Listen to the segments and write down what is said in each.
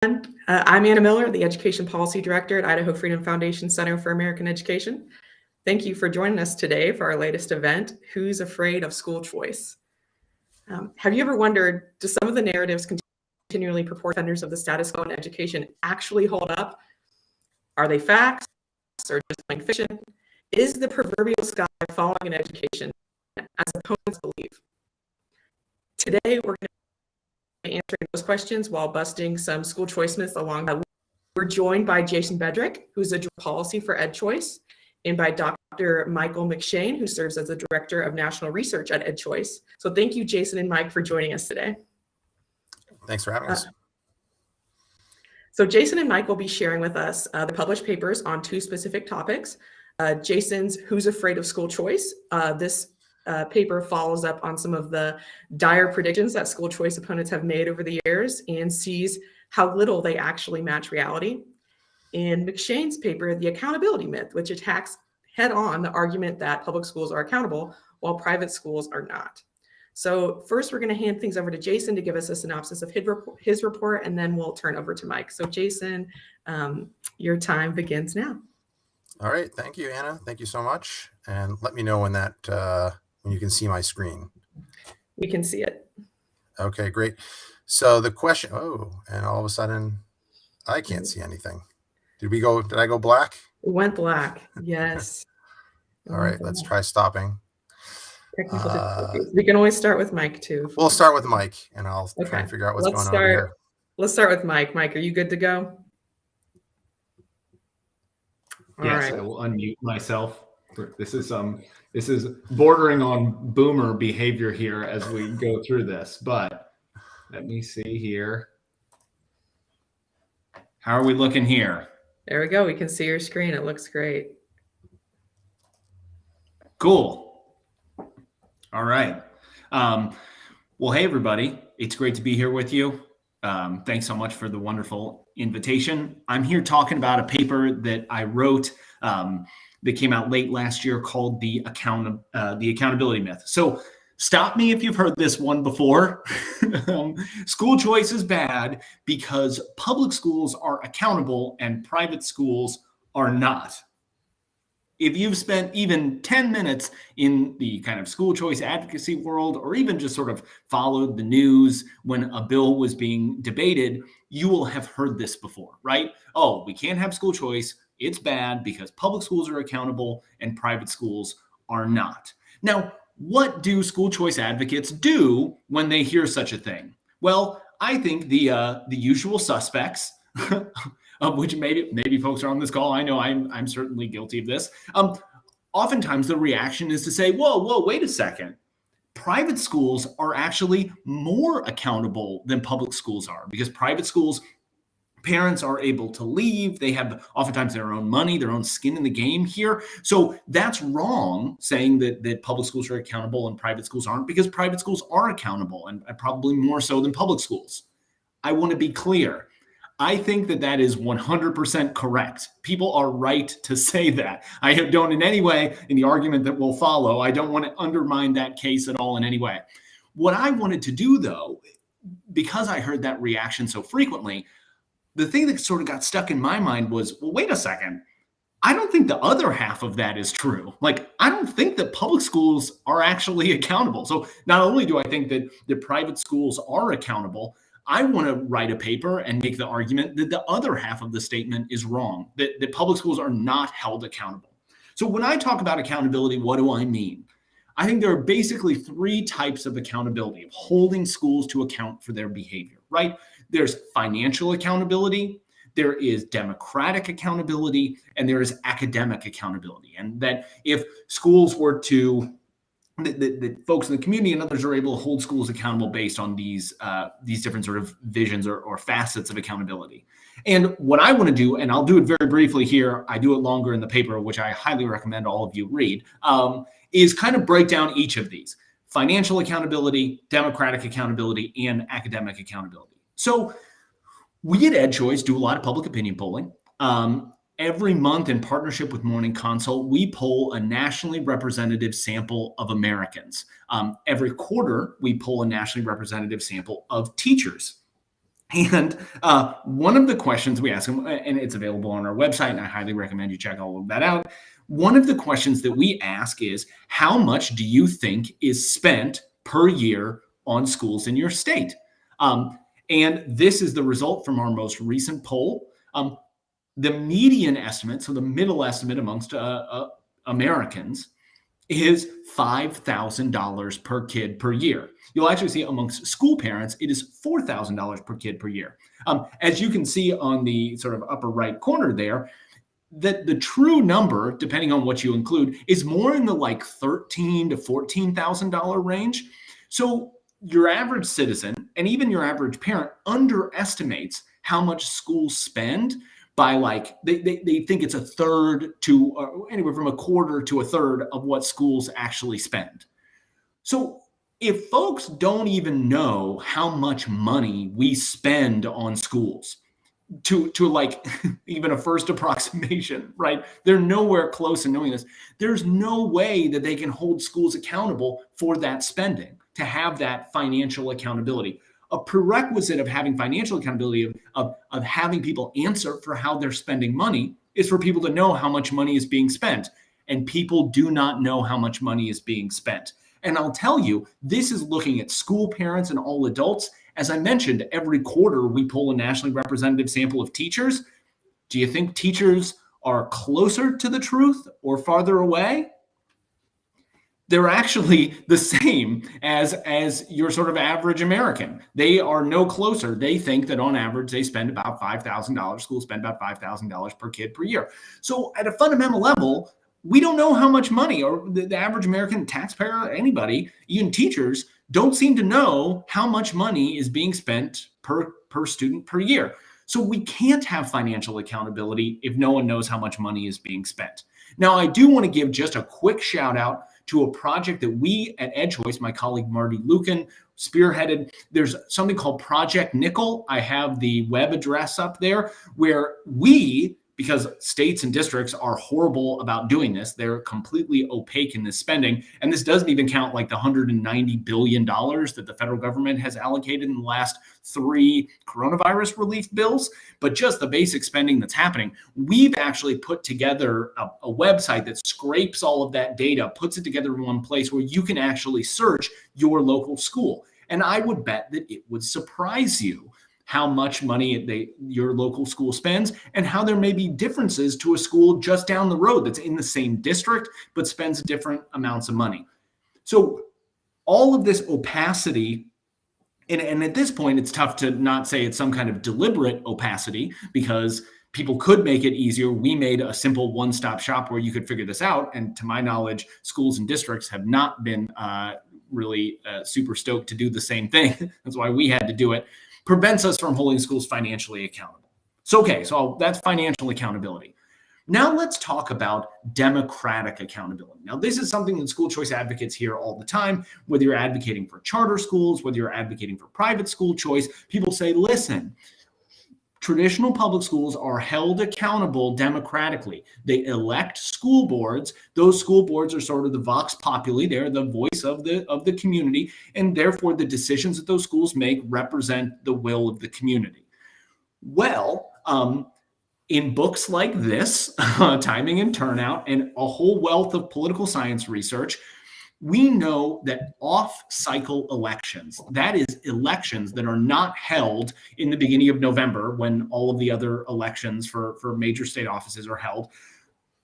I'm Anna Miller, the Education Policy Director at Idaho Freedom Foundation Center for American Education. Thank you for joining us today for our latest event, Who's Afraid of School Choice? Have you ever wondered, do some of the narratives continually purport defenders of the status quo in education actually hold up? Are they facts or just plain fiction? Is the proverbial sky falling in education as opponents believe? Today, we're going to be answering those questions while busting some school choice myths along that. We're joined by Jason Bedrick, who's a policy for EdChoice, and by Dr. Michael McShane, who serves as the Director of National Research at EdChoice. So thank you, Jason and Mike, for joining us today. Thanks for having us. So Jason and Mike will be sharing with us the published papers on two specific topics. Jason's Who's Afraid of School Choice? This paper follows up on some of the dire predictions that school choice opponents have made over the years and sees how little they actually match reality. In McShane's paper, The Accountability Myth, which attacks head-on the argument that public schools are accountable while private schools are not. So first, we're going to hand things over to Jason to give us a synopsis of his report, and then we'll turn over to Mike. So Jason, your time begins now. All right. Thank you, Anna. Thank you so much. And let me know when when you can see my screen. We can see it. Okay, great. So the question, and all of a sudden, I can't see anything. Did I go black? It went black, yes. All right, let's try stopping. Technical difficulties. We can always start with Mike too. We'll start with Mike, and I'll try and figure out what's going on here. Let's start with Mike. Mike, are you good to go? Yes, I will unmute myself. This is bordering on boomer behavior here as we go through this, but let me see here. How are we looking here? There we go. We can see your screen. It looks great. Cool. All right. Well, hey, everybody. It's great to be here with you. Thanks so much for the wonderful invitation. I'm here talking about a paper that I wrote that came out late last year called The Accountability Myth. So stop me if you've heard this one before. School choice is bad because public schools are accountable and private schools are not. If you've spent even 10 minutes in the kind of school choice advocacy world, or even just sort of followed the news when a bill was being debated, you will have heard this before, right? Oh, we can't have school choice. It's bad because public schools are accountable and private schools are not. Now, what do school choice advocates do when they hear such a thing? Well, I think the usual suspects, of which maybe folks are on this call. I know I'm certainly guilty of this. Oftentimes the reaction is to say, whoa, wait a second. Private schools are actually more accountable than public schools are, because private schools, parents are able to leave. They have oftentimes their own money, their own skin in the game here. So that's wrong, saying that public schools are accountable and private schools aren't, because private schools are accountable, and probably more so than public schools. I want to be clear. I think that is 100% correct. People are right to say that. I don't in any way, in the argument that will follow, I don't want to undermine that case at all in any way. What I wanted to do, though, because I heard that reaction so frequently, the thing that sort of got stuck in my mind was, well, wait a second. I don't think the other half of that is true. Like, I don't think that public schools are actually accountable. So not only do I think that the private schools are accountable, I want to write a paper and make the argument that the other half of the statement is wrong, that public schools are not held accountable. So when I talk about accountability, what do I mean? I think there are basically three types of accountability, of holding schools to account for their behavior, right? There's financial accountability, there is democratic accountability, and there is academic accountability. And that if schools were to that folks in the community and others are able to hold schools accountable based on these different sort of visions or facets of accountability. And what I want to do, and I'll do it very briefly here, I do it longer in the paper, which I highly recommend all of you read, is kind of break down each of these: financial accountability, democratic accountability, and academic accountability. So we at EdChoice do a lot of public opinion polling. Every month, in partnership with Morning Consult, we poll a nationally representative sample of Americans. Every quarter, we poll a nationally representative sample of teachers. And one of the questions we ask them, and it's available on our website, and I highly recommend you check all of that out. One of the questions that we ask is, how much do you think is spent per year on schools in your state? And this is the result from our most recent poll. The median estimate, so the middle estimate amongst Americans, is $5,000 per kid per year. You'll actually see amongst school parents, it is $4,000 per kid per year. As you can see on the sort of upper right corner there, that the true number, depending on what you include, is more in the like $13,000 to $14,000 range. So your average citizen and even your average parent underestimates how much schools spend by like, they think it's a third to or anywhere from a quarter to a third of what schools actually spend. So if folks don't even know how much money we spend on schools, to like even a first approximation, right? They're nowhere close to knowing this. There's no way that they can hold schools accountable for that spending, to have that financial accountability. A prerequisite of having financial accountability, of having people answer for how they're spending money, is for people to know how much money is being spent. And people do not know how much money is being spent. And I'll tell you, this is looking at school parents and all adults. As I mentioned, every quarter we poll a nationally representative sample of teachers. Do you think teachers are closer to the truth or farther away? They're actually the same as your sort of average American. They are no closer. They think that on average, they spend about $5,000. Schools spend about $5,000 per kid per year. So at a fundamental level, we don't know how much money, or the average American taxpayer, anybody, even teachers, don't seem to know how much money is being spent per student per year. So we can't have financial accountability if no one knows how much money is being spent. Now, I do want to give just a quick shout out to a project that we at EdChoice, my colleague Marty Lucan, spearheaded. There's something called Project Nickel. I have the web address up there, where we, because states and districts are horrible about doing this, they're completely opaque in this spending. And this doesn't even count like the $190 billion that the federal government has allocated in the last 3 coronavirus relief bills, but just the basic spending that's happening. We've actually put together a website that scrapes all of that data, puts it together in one place where you can actually search your local school. And I would bet that it would surprise you how much money your local school spends, and how there may be differences to a school just down the road that's in the same district but spends different amounts of money. So all of this opacity, and at this point, it's tough to not say it's some kind of deliberate opacity, because people could make it easier. We made a simple one-stop shop where you could figure this out. And to my knowledge, schools and districts have not been really super stoked to do the same thing. That's why we had to do it. Prevents us from holding schools financially accountable. So, okay, so that's financial accountability. Now let's talk about democratic accountability. Now, this is something that school choice advocates hear all the time, whether you're advocating for charter schools, whether you're advocating for private school choice. People say, listen, traditional public schools are held accountable democratically. They elect school boards. Those school boards are sort of the vox populi. They're the voice of the community, and therefore the decisions that those schools make represent the will of the community. Well, in books like this, Timing and Turnout, and a whole wealth of political science research, we know that off-cycle elections, that is elections that are not held in the beginning of November when all of the other elections for major state offices are held,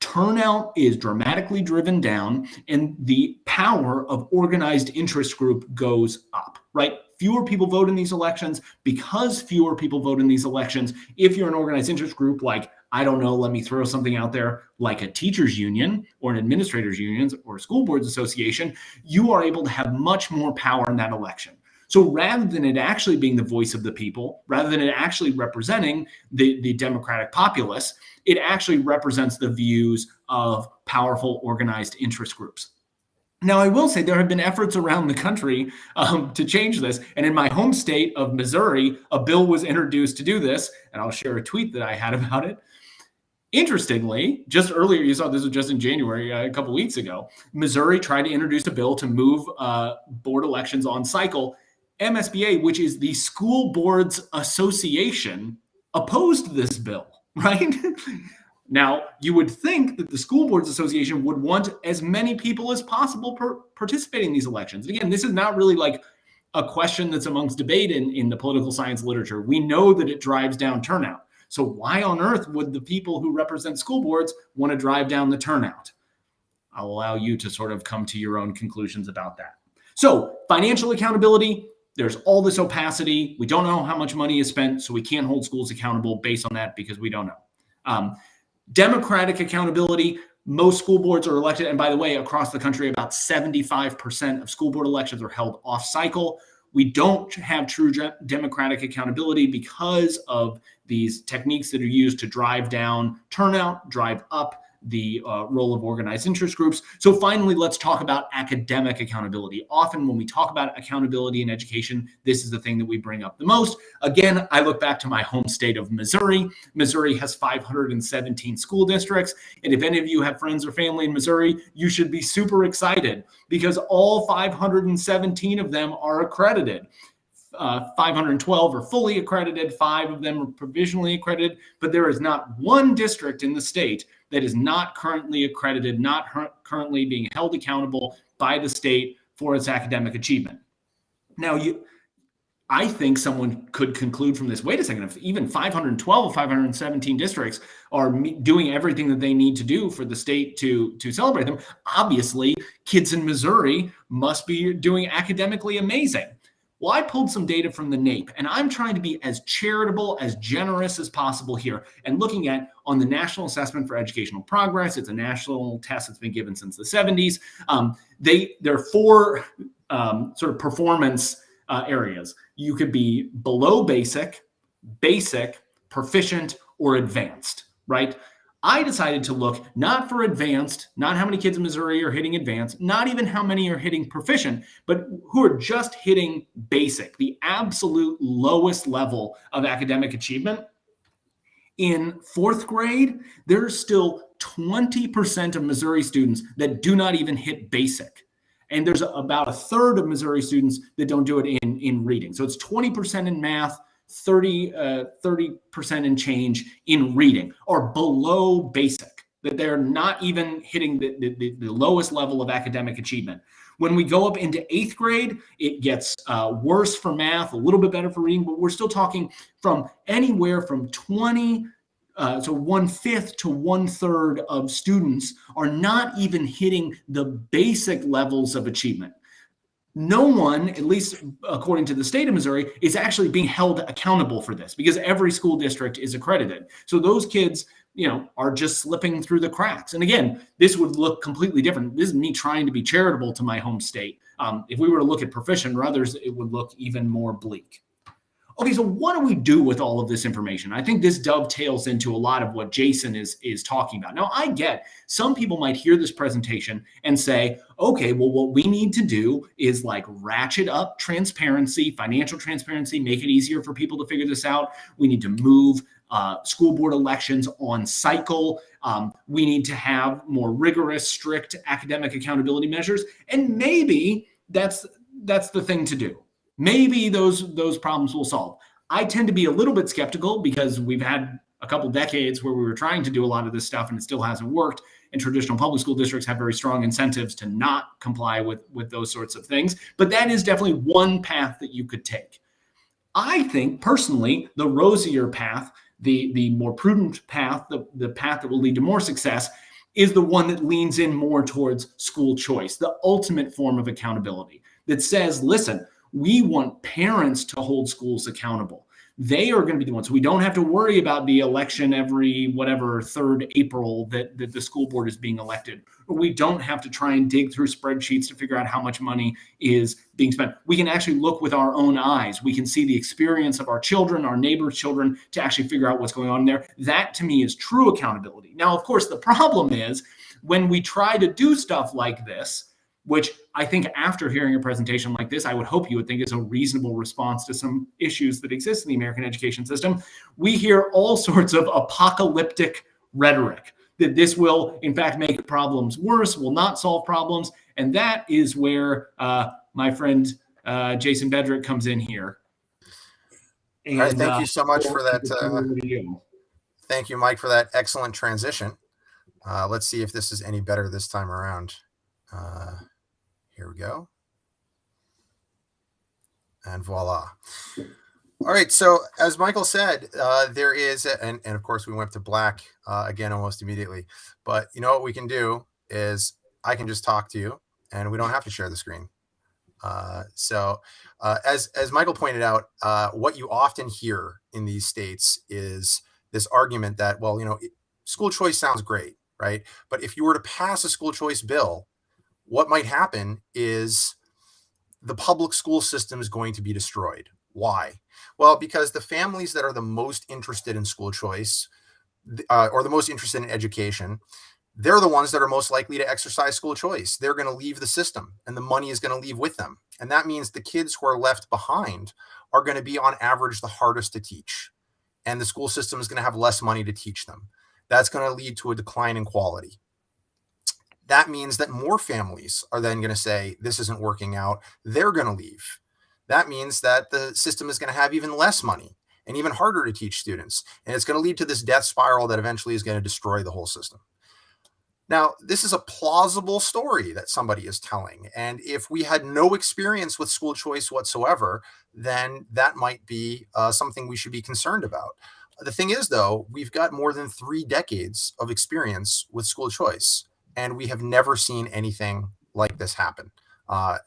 turnout is dramatically driven down and the power of organized interest group goes up, right? Fewer people vote in these elections. Because fewer people vote in these elections, if you're an organized interest group, like, I don't know, let me throw something out there, like a teachers union or an administrators union or a school boards association, you are able to have much more power in that election. So rather than it actually being the voice of the people, rather than it actually representing the democratic populace, it actually represents the views of powerful organized interest groups. Now, I will say there have been efforts around the country to change this. And in my home state of Missouri, a bill was introduced to do this. And I'll share a tweet that I had about it. Interestingly, just earlier, you saw this was just in January, a couple weeks ago, Missouri tried to introduce a bill to move board elections on cycle. MSBA, which is the School Boards Association, opposed this bill, right? Now, you would think that the School Boards Association would want as many people as possible participating in these elections. Again, this is not really like a question that's amongst debate in the political science literature. We know that it drives down turnout. So why on earth would the people who represent school boards want to drive down the turnout? I'll allow you to sort of come to your own conclusions about that. So financial accountability, there's all this opacity. We don't know how much money is spent, so we can't hold schools accountable based on that because we don't know. Democratic accountability, most school boards are elected. And by the way, across the country, about 75% of school board elections are held off cycle. We don't have true democratic accountability because of these techniques that are used to drive down turnout, drive up the role of organized interest groups. So finally, let's talk about academic accountability. Often when we talk about accountability in education, this is the thing that we bring up the most. Again, I look back to my home state of Missouri. Missouri has 517 school districts. And if any of you have friends or family in Missouri, you should be super excited because all 517 of them are accredited. 512 are fully accredited, 5 of them are provisionally accredited, but there is not one district in the state that is not currently accredited, not currently being held accountable by the state for its academic achievement. Now, I think someone could conclude from this, wait a second, if even 512 of 517 districts are doing everything that they need to do for the state to celebrate them, obviously kids in Missouri must be doing academically amazing. Well, I pulled some data from the NAEP, and I'm trying to be as charitable, as generous as possible here, and looking at on the National Assessment for Educational Progress. It's a national test that's been given since the 70s. There are 4 sort of performance areas. You could be below basic, basic, proficient, or advanced, right? I decided to look not for advanced, not how many kids in Missouri are hitting advanced, not even how many are hitting proficient, but who are just hitting basic, the absolute lowest level of academic achievement. In 4th grade, there's still 20% of Missouri students that do not even hit basic. And there's about 1/3 of Missouri students that don't do it in reading. So it's 20% in math, 30% and change in reading, or below basic, that they're not even hitting the lowest level of academic achievement. When we go up into 8th grade, it gets worse for math, a little bit better for reading, but we're still talking from anywhere from 20, so 1/5 to 1/3 of students are not even hitting the basic levels of achievement. No one, at least according to the state of Missouri, is actually being held accountable for this because every school district is accredited. So those kids, are just slipping through the cracks. And again, this would look completely different. This is me trying to be charitable to my home state. If we were to look at proficient or others, it would look even more bleak. Okay, so what do we do with all of this information? I think this dovetails into a lot of what Jason is talking about. Now, I get some people might hear this presentation and say, okay, well, what we need to do is like ratchet up transparency, financial transparency, make it easier for people to figure this out. We need to move school board elections on cycle. We need to have more rigorous, strict academic accountability measures. And maybe that's the thing to do. Maybe those problems will solve. I tend to be a little bit skeptical because we've had a couple decades where we were trying to do a lot of this stuff and it still hasn't worked. And traditional public school districts have very strong incentives to not comply with those sorts of things. But that is definitely one path that you could take. I think personally, the rosier path, the more prudent path, the path that will lead to more success is the one that leans in more towards school choice, the ultimate form of accountability that says, listen, we want parents to hold schools accountable. They are going to be the ones. We don't have to worry about the election every 3rd April that the school board is being elected. Or we don't have to try and dig through spreadsheets to figure out how much money is being spent. We can actually look with our own eyes. We can see the experience of our children, our neighbors' children, to actually figure out what's going on there. That to me is true accountability. Now, of course, the problem is when we try to do stuff like this, which I think after hearing a presentation like this, I would hope you would think is a reasonable response to some issues that exist in the American education system. We hear all sorts of apocalyptic rhetoric that this will, in fact, make problems worse, will not solve problems. And that is where my friend Jason Bedrick comes in here. And, all right, thank you so much for that. Thank you, Mike, for that excellent transition. Let's see if this is any better this time around. Here we go. And voila. All right. So as Michael said, there is, and of course we went to black again almost immediately. But you know what we can do is I can just talk to you, and we don't have to share the screen. So as Michael pointed out, what you often hear in these states is this argument that, well, school choice sounds great, right? But if you were to pass a school choice bill, what might happen is the public school system is going to be destroyed. Why? Well, because the families that are the most interested in school choice or the most interested in education, they're the ones that are most likely to exercise school choice. They're going to leave the system, and the money is going to leave with them. And that means the kids who are left behind are going to be, on average, the hardest to teach. And the school system is going to have less money to teach them. That's going to lead to a decline in quality. That means that more families are then going to say, this isn't working out. They're going to leave. That means that the system is going to have even less money and even harder to teach students. And it's going to lead to this death spiral that eventually is going to destroy the whole system. Now, this is a plausible story that somebody is telling. And if we had no experience with school choice whatsoever, then that might be something we should be concerned about. The thing is, though, we've got more than 3 decades of experience with school choice, and we have never seen anything like this happen.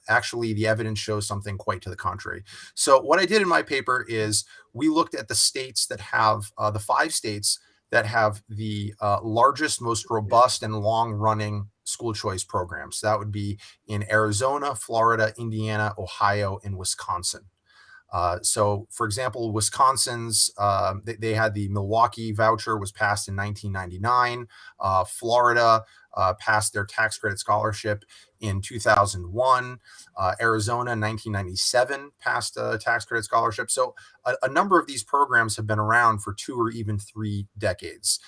Actually, the evidence shows something quite to the contrary. So what I did in my paper is we looked at the states that have the 5 states that have the largest, most robust and long-running school choice programs. That would be in Arizona, Florida, Indiana, Ohio, and Wisconsin. So, for example, Wisconsin's, they had the Milwaukee voucher, was passed in 1999. Florida passed their tax credit scholarship in 2001. Arizona, 1997, passed a tax credit scholarship. So a number of these programs have been around for 2 or even 3 decades.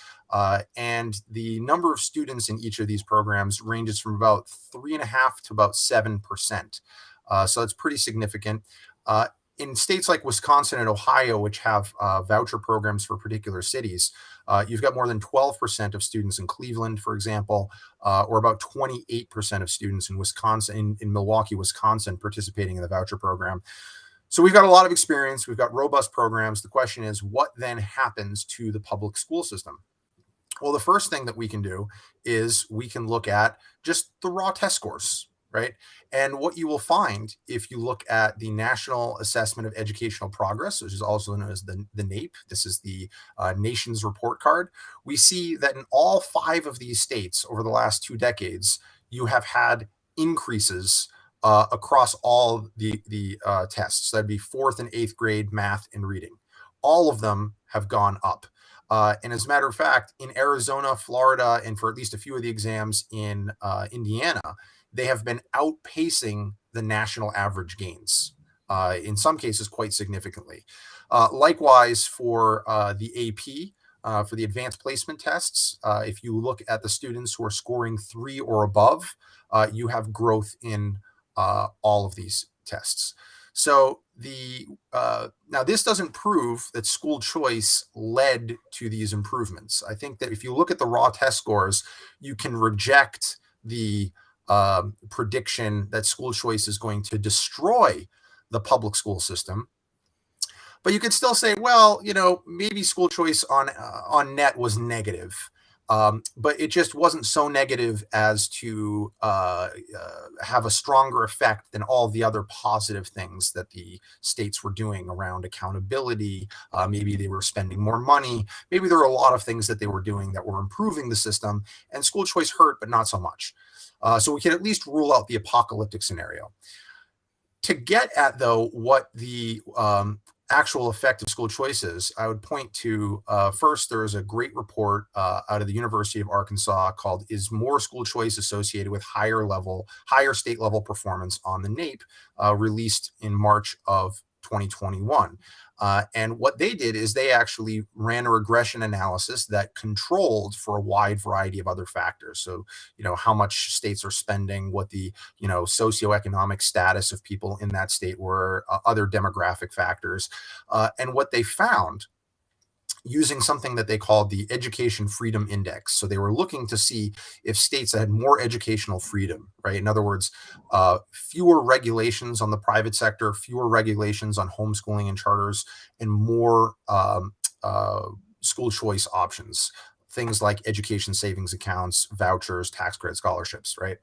And the number of students in each of these programs ranges from about 3.5% to about 7%. So it's pretty significant. In states like Wisconsin and Ohio, which have voucher programs for particular cities, you've got more than 12% of students in Cleveland, for example, or about 28% of students in Wisconsin, in Milwaukee, Wisconsin, participating in the voucher program. So we've got a lot of experience. We've got robust programs. The question is, what then happens to the public school system? Well, the first thing that we can do is we can look at just the raw test scores, right? And what you will find if you look at the National Assessment of Educational Progress, which is also known as the NAEP, this is the nation's report card, we see that in all 5 of these states over the last 2 decades, you have had increases across all the tests. That'd be 4th and 8th grade math and reading. All of them have gone up. And as a matter of fact, in Arizona, Florida, and for at least a few of the exams in Indiana, they have been outpacing the national average gains, in some cases quite significantly. Likewise, for the AP, for the advanced placement tests, if you look at the students who are scoring 3 or above, you have growth in all of these tests. So now this doesn't prove that school choice led to these improvements. I think that if you look at the raw test scores, you can reject the prediction that school choice is going to destroy the public school system. But you could still say, well, maybe school choice on net was negative. But it just wasn't so negative as to have a stronger effect than all the other positive things that the states were doing around accountability. Maybe they were spending more money. Maybe there were a lot of things that they were doing that were improving the system, and school choice hurt, but not so much. So we can at least rule out the apocalyptic scenario. To get at, though, what the actual effect of school choice is, I would point to, first, there is a great report out of the University of Arkansas called "Is More School Choice Associated with Higher State Level Performance on the NAEP," released in March of 2021. And what they did is they actually ran a regression analysis that controlled for a wide variety of other factors. So, how much states are spending, what the, socioeconomic status of people in that state were, other demographic factors. And what they found using something that they called the Education Freedom Index. So they were looking to see if states that had more educational freedom, right? In other words, fewer regulations on the private sector, fewer regulations on homeschooling and charters, and more school choice options, things like education savings accounts, vouchers, tax credit scholarships, right?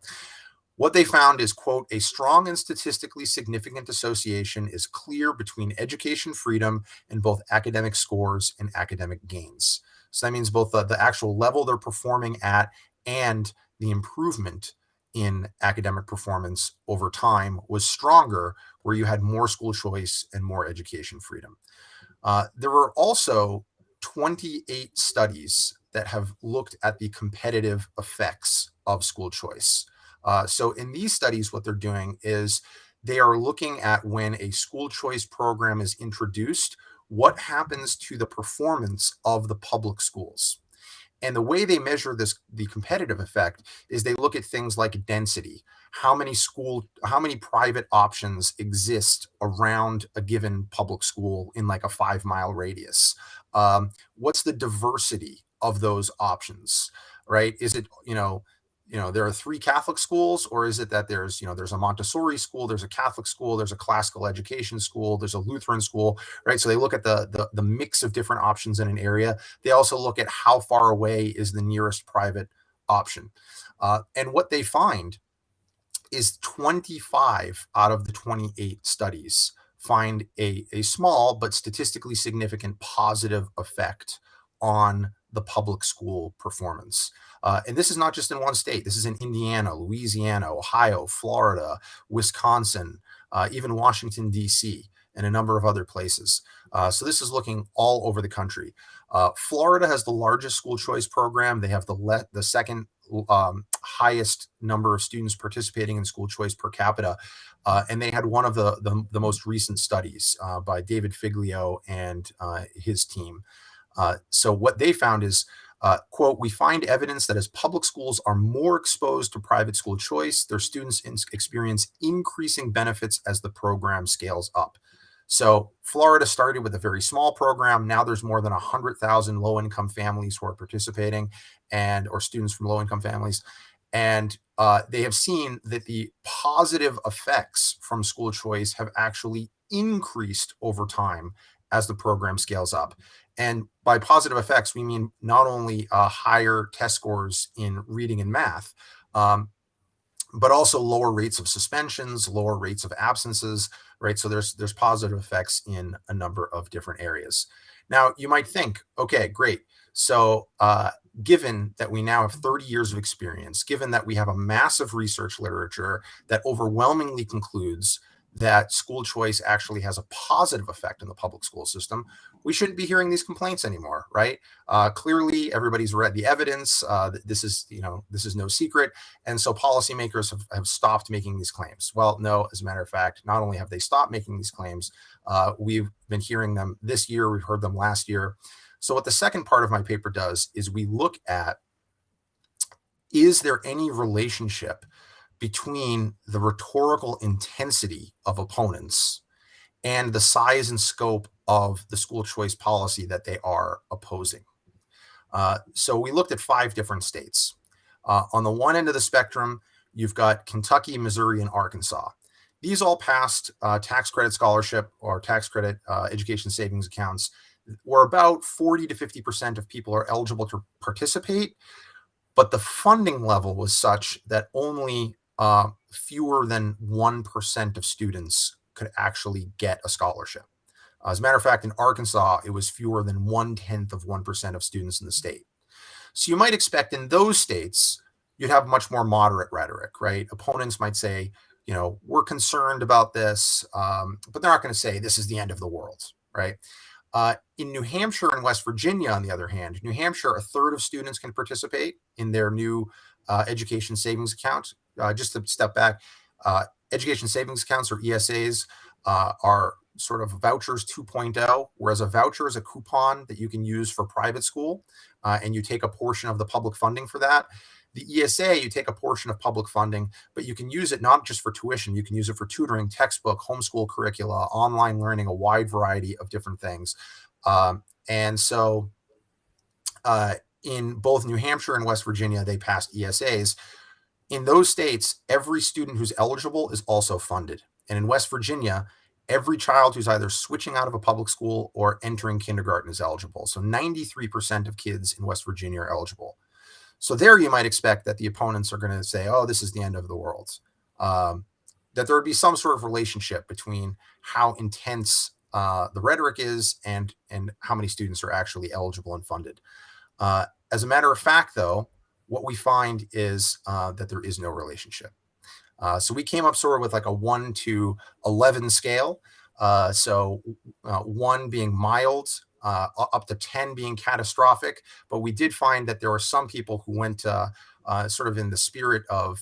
What they found is, quote, a strong and statistically significant association is clear between education freedom and both academic scores and academic gains. So that means both the actual level they're performing at and the improvement in academic performance over time was stronger where you had more school choice and more education freedom. There were also 28 studies that have looked at the competitive effects of school choice. So in these studies, what they're doing is they are looking at when a school choice program is introduced, what happens to the performance of the public schools. And the way they measure the competitive effect is they look at things like density. How many private options exist around a given public school in like a 5-mile radius? What's the diversity of those options, right? Is it, there are 3 Catholic schools, or is it that there's a Montessori school, there's a Catholic school, there's a classical education school, there's a Lutheran school, right? So they look at the mix of different options in an area. They also look at how far away is the nearest private option. And what they find is 25 out of the 28 studies find a small but statistically significant positive effect on the public school performance. And this is not just in one state. This is in Indiana, Louisiana, Ohio, Florida, Wisconsin, even Washington, D.C., and a number of other places. So this is looking all over the country. Florida has the largest school choice program. They have the second highest number of students participating in school choice per capita. And they had one of the most recent studies by David Figlio and his team. So what they found is, quote, we find evidence that as public schools are more exposed to private school choice, their students experience increasing benefits as the program scales up. So Florida started with a very small program. Now there's more than 100,000 low-income families who are participating or students from low-income families. And they have seen that the positive effects from school choice have actually increased over time as the program scales up. And by positive effects, we mean not only higher test scores in reading and math, but also lower rates of suspensions, lower rates of absences, right? So there's positive effects in a number of different areas. Now, you might think, okay, great. So given that we now have 30 years of experience, given that we have a massive research literature that overwhelmingly concludes that school choice actually has a positive effect in the public school system, we shouldn't be hearing these complaints anymore, right? Clearly, everybody's read the evidence. This is no secret. And so policymakers have stopped making these claims. Well, no, as a matter of fact, not only have they stopped making these claims, we've been hearing them this year, we've heard them last year. So what the second part of my paper does is we look at, is there any relationship between the rhetorical intensity of opponents and the size and scope of the school choice policy that they are opposing? So we looked at 5 different states. On the one end of the spectrum, you've got Kentucky, Missouri, and Arkansas. These all passed tax credit scholarship or tax credit education savings accounts, where about 40 to 50% of people are eligible to participate, but the funding level was such that only fewer than 1% of students could actually get a scholarship. As a matter of fact, in Arkansas, it was fewer than 0.1% of students in the state. So you might expect in those states, you'd have much more moderate rhetoric, right? Opponents might say, we're concerned about this, but they're not going to say this is the end of the world, right? In New Hampshire and West Virginia, on the other hand, New Hampshire, 1/3 of students can participate in their new education savings account. Just to step back, education savings accounts, or ESAs, are sort of vouchers 2.0, whereas a voucher is a coupon that you can use for private school, and you take a portion of the public funding for that. The ESA, you take a portion of public funding, but you can use it not just for tuition, you can use it for tutoring, textbook, homeschool curricula, online learning, a wide variety of different things. And so in both New Hampshire and West Virginia, they passed ESAs. In those states, every student who's eligible is also funded. And in West Virginia, every child who's either switching out of a public school or entering kindergarten is eligible. So 93% of kids in West Virginia are eligible. So there you might expect that the opponents are going to say, oh, this is the end of the world. That there would be some sort of relationship between how intense the rhetoric is and how many students are actually eligible and funded. As a matter of fact, though, what we find is that there is no relationship. So we came up sort of with like a 1 to 11 scale. So 1 being mild, up to 10 being catastrophic. But we did find that there were some people who went sort of in the spirit of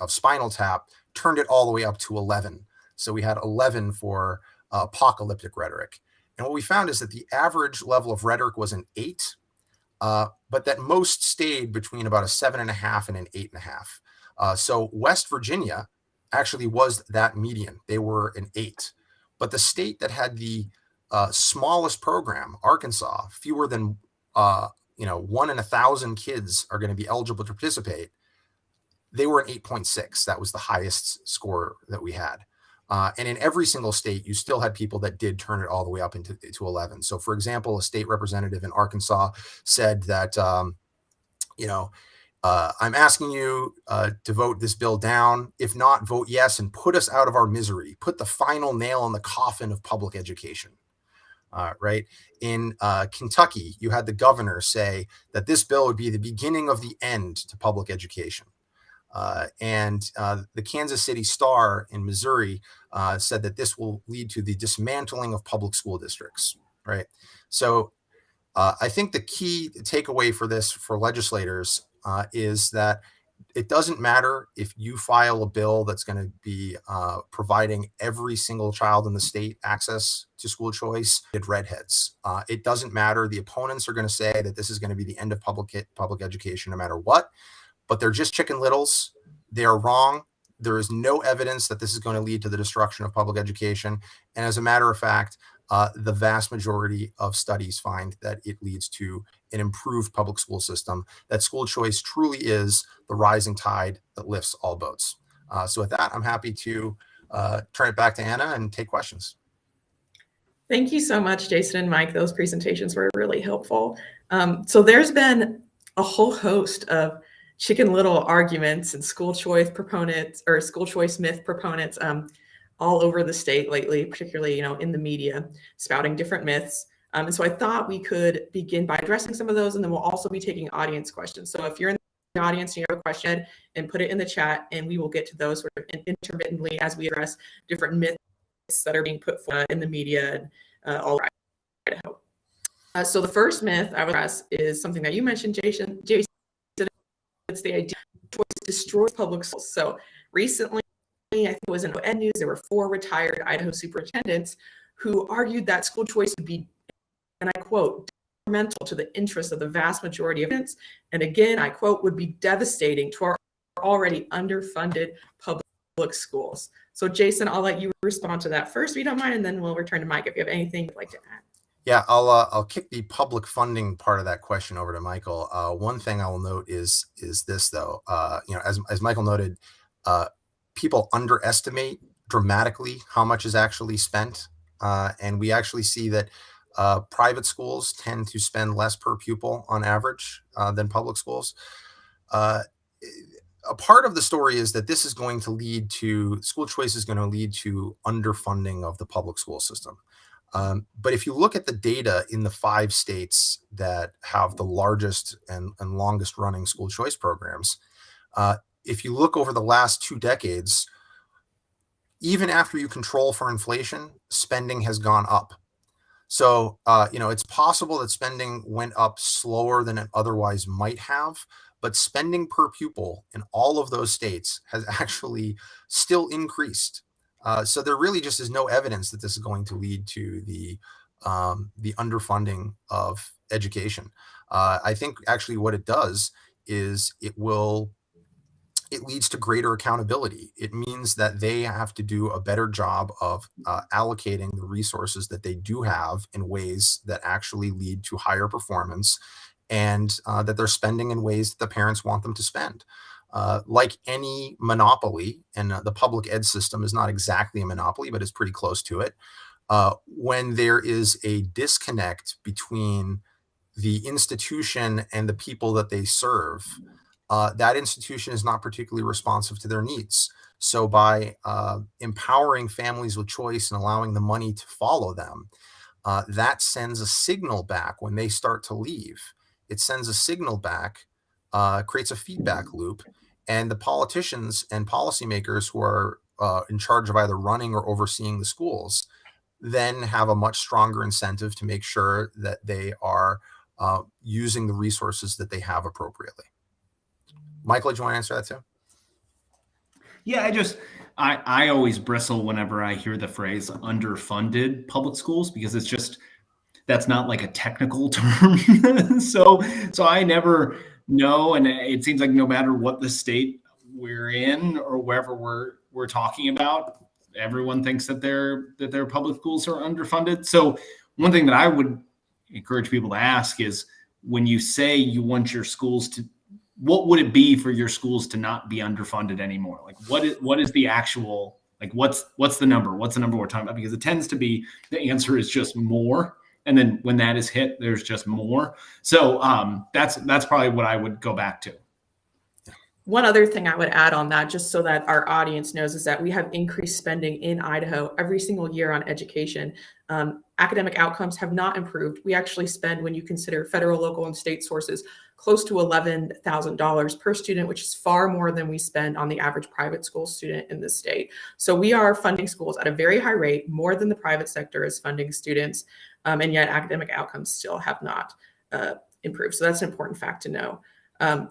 Spinal Tap, turned it all the way up to 11. So we had 11 for apocalyptic rhetoric. And what we found is that the average level of rhetoric was an 8. But that most stayed between about a 7.5 and an 8.5. So West Virginia actually was that median. They were an 8. But the state that had the smallest program, Arkansas, fewer than 1 in 1,000 kids are going to be eligible to participate. They were an 8.6. That was the highest score that we had. And in every single state, you still had people that did turn it all the way up to 11. So, for example, a state representative in Arkansas said that, I'm asking you to vote this bill down. If not, vote yes and put us out of our misery. Put the final nail in the coffin of public education. Right. In Kentucky, you had the governor say that this bill would be the beginning of the end to public education. And the Kansas City Star in Missouri said that this will lead to the dismantling of public school districts, right? So I think the key takeaway for this for legislators is that it doesn't matter if you file a bill that's going to be providing every single child in the state access to school choice. It redheads. It doesn't matter. The opponents are going to say that this is going to be the end of public education no matter what. But they're just chicken littles. They are wrong. There is no evidence that this is going to lead to the destruction of public education. And as a matter of fact, the vast majority of studies find that it leads to an improved public school system, that school choice truly is the rising tide that lifts all boats. So with that, I'm happy to turn it back to Anna and take questions. Thank you so much, Jason and Mike. Those presentations were really helpful. So there's been a whole host of chicken little arguments and school choice proponents or school choice myth proponents all over the state lately, particularly, in the media, spouting different myths. And so I thought we could begin by addressing some of those, and then we'll also be taking audience questions. So if you're in the audience and you have a question, and put it in the chat, and we will get to those sort of intermittently as we address different myths that are being put forth in the media and all right to help. So the first myth I would address is something that you mentioned, Jason. It's the idea that choice destroys public schools. So recently, I think it was in Ed News, there were 4 retired Idaho superintendents who argued that school choice would be, and I quote, detrimental to the interests of the vast majority of students. And again, I quote, would be devastating to our already underfunded public schools. So Jason, I'll let you respond to that first if you don't mind, and then we'll return to Mike if you have anything you'd like to add. Yeah, I'll kick the public funding part of that question over to Michael. One thing I will note is this though. As Michael noted, people underestimate dramatically how much is actually spent, and we actually see that private schools tend to spend less per pupil on average than public schools. A part of the story is that this is going to lead to school choice is going to lead to underfunding of the public school system. But if you look at the data in the 5 states that have the largest and longest running school choice programs, if you look over the last 2 decades, even after you control for inflation, spending has gone up. So, it's possible that spending went up slower than it otherwise might have, but spending per pupil in all of those states has actually still increased. So there really just is no evidence that this is going to lead to the underfunding of education. I think actually what it does is it leads to greater accountability. It means that they have to do a better job of allocating the resources that they do have in ways that actually lead to higher performance, and that they're spending in ways that the parents want them to spend. Like any monopoly, and the public ed system is not exactly a monopoly, but it's pretty close to it. When there is a disconnect between the institution and the people that they serve, that institution is not particularly responsive to their needs. So by empowering families with choice and allowing the money to follow them, that sends a signal back when they start to leave. It sends a signal back, creates a feedback loop, and the politicians and policymakers who are in charge of either running or overseeing the schools then have a much stronger incentive to make sure that they are using the resources that they have appropriately. Michael, do you want to answer that too? Yeah, I always bristle whenever I hear the phrase underfunded public schools, because it's just, that's not like a technical term. so I never know. And it seems like no matter what the state we're in or wherever we're talking about, everyone thinks that their public schools are underfunded. So one thing that I would encourage people to ask is, when you say you want your schools to, what would it be for your schools to not be underfunded anymore? Like what is the actual, like what's the number? What's the number we're talking about? Because it tends to be, the answer is just more. And then when that is hit, there's just more. So that's probably what I would go back to. One other thing I would add on that, just so that our audience knows, is that we have increased spending in Idaho every single year on education. Academic outcomes have not improved. We actually spend, when you consider federal, local, and state sources, close to $11,000 per student, which is far more than we spend on the average private school student in the state. So we are funding schools at a very high rate, more than the private sector is funding students, and yet academic outcomes still have not improved. So that's an important fact to know.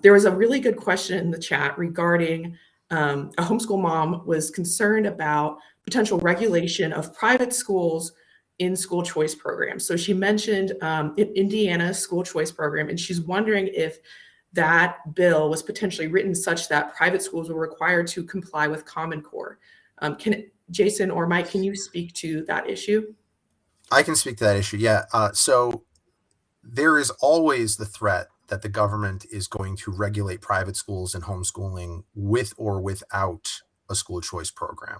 There was a really good question in the chat regarding a homeschool mom was concerned about potential regulation of private schools in school choice programs. So she mentioned Indiana's school choice program, and she's wondering if that bill was potentially written such that private schools were required to comply with Common Core. Jason or Mike, can you speak to that issue? I can speak to that issue. Yeah. So there is always the threat that the government is going to regulate private schools and homeschooling with or without a school choice program.